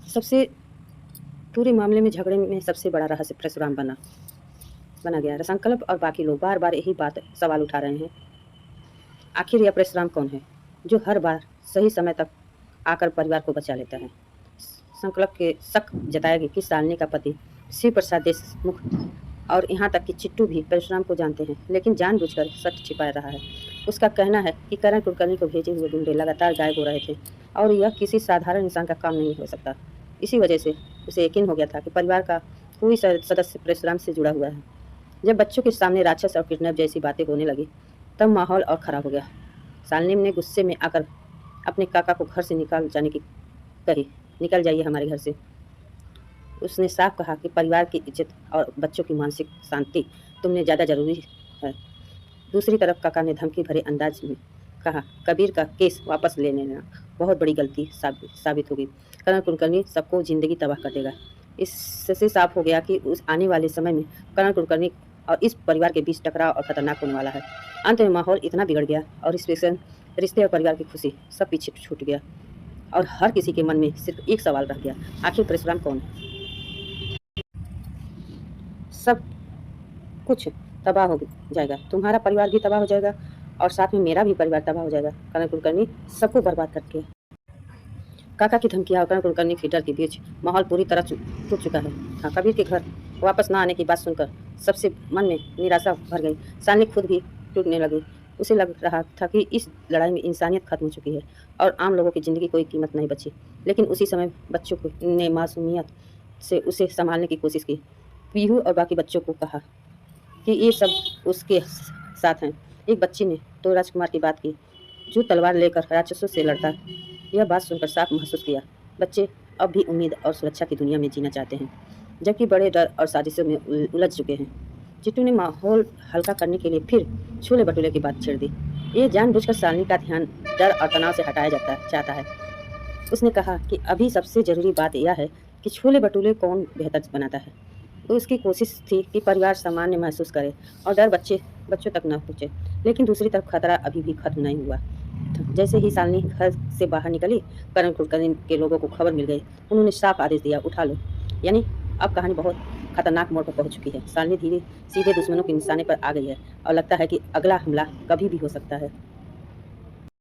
सबसे पूरे मामले में झगड़े में सबसे बड़ा रहस्य परशुराम बना गया। रसंकल्प और बाकी लोग बार बार यही बात सवाल उठा रहे हैं। आखिर यह परशुराम कौन है जो हर बार सही समय तक आकर परिवार को बचा लेता है? संकल्प के शक जताएगी कि शालिनी का पति शिव प्रसाद देशमुख और यहाँ तक कि चिट्टू भी परशुराम को जानते हैं, लेकिन जानबूझकर सच छिपा रहा है। उसका कहना है कि करण कुलकर्णी को भेजे हुए गुंडे लगातार गायब हो रहे थे और यह किसी साधारण इंसान का काम नहीं हो सकता। इसी वजह से उसे यकीन हो गया था कि परिवार का कोई सदस्य परशुराम से जुड़ा हुआ है। जब बच्चों के सामने राक्षस और किडनैप जैसी बातें होने लगी तब माहौल और खराब हो गया। शालिनी ने गुस्से में आकर अपने काका को घर से निकाल जाने की कही, निकल जाइए हमारे घर से। उसने साफ कहा कि परिवार की इज्जत और बच्चों की मानसिक शांति तुमने ज़्यादा जरूरी है। दूसरी तरफ काका ने धमकी भरे अंदाज में कहा, कबीर का केस वापस ले लेना बहुत बड़ी गलती साबित होगी। करण कुलकर्णी सबको जिंदगी तबाह कर देगा। इससे साफ हो गया कि उस आने वाले समय में करण कुलकर्णी और इस परिवार के बीच टकराव और खतरनाक होने वाला है। अंत में माहौल इतना बिगड़ गया और इस रिश्ते और परिवार की खुशी सब पीछे छूट गया और हर किसी के मन में सिर्फ एक सवाल रह गया, आखिर परशुराम कौन है? सब कुछ तबाह हो जाएगा, तुम्हारा परिवार भी तबाह हो जाएगा और साथ में मेरा भी परिवार तबाह हो जाएगा। करण कुलकर्णी सबको बर्बाद करके। काका की धमकियां और करण कुलकर्णी के डर के बीच माहौल पूरी तरह टूट चुका है। हाँ, कबीर के घर वापस न आने की बात सुनकर सबसे मन में निराशा भर गई। शालिनी खुद भी टूटने लगी। उसे लग रहा था कि इस लड़ाई में इंसानियत खत्म हो चुकी है और आम लोगों की ज़िंदगी कोई कीमत नहीं बची। लेकिन उसी समय बच्चों ने मासूमियत से उसे संभालने की कोशिश की। पीहू और बाकी बच्चों को कहा कि ये सब उसके साथ हैं। एक बच्ची ने तो राजकुमार की बात की जो तलवार लेकर राक्षसों से लड़ता। यह बात सुनकर साफ महसूस किया बच्चे अब भी उम्मीद और सुरक्षा की दुनिया में जीना चाहते हैं, जबकि बड़े डर और साजिशों में उलझ चुके हैं। चिट्टू ने माहौल हल्का करने के लिए फिर छोले भटूरे की बात छेड़ दी। ये जानबूझकर शालिनी का ध्यान डर और तनाव से हटाया चाहता है। उसने कहा कि अभी सबसे ज़रूरी बात यह है कि छोले भटूरे कौन बेहतर बनाता है। उसकी कोशिश थी कि परिवार सामान्य महसूस करे और डर बच्चों तक न पहुँचे। लेकिन दूसरी तरफ खतरा अभी भी खत्म नहीं हुआ। जैसे ही शालिनी घर से बाहर निकली, करण कुलकर्णी के लोगों को खबर मिल गई। उन्होंने साफ आदेश दिया, उठा लो। यानी अब कहानी बहुत खतरनाक मोड़ पर पहुंच चुकी है। शालिनी सीधे दुश्मनों के निशाने पर आ गई है और लगता है कि अगला हमला कभी भी हो सकता है।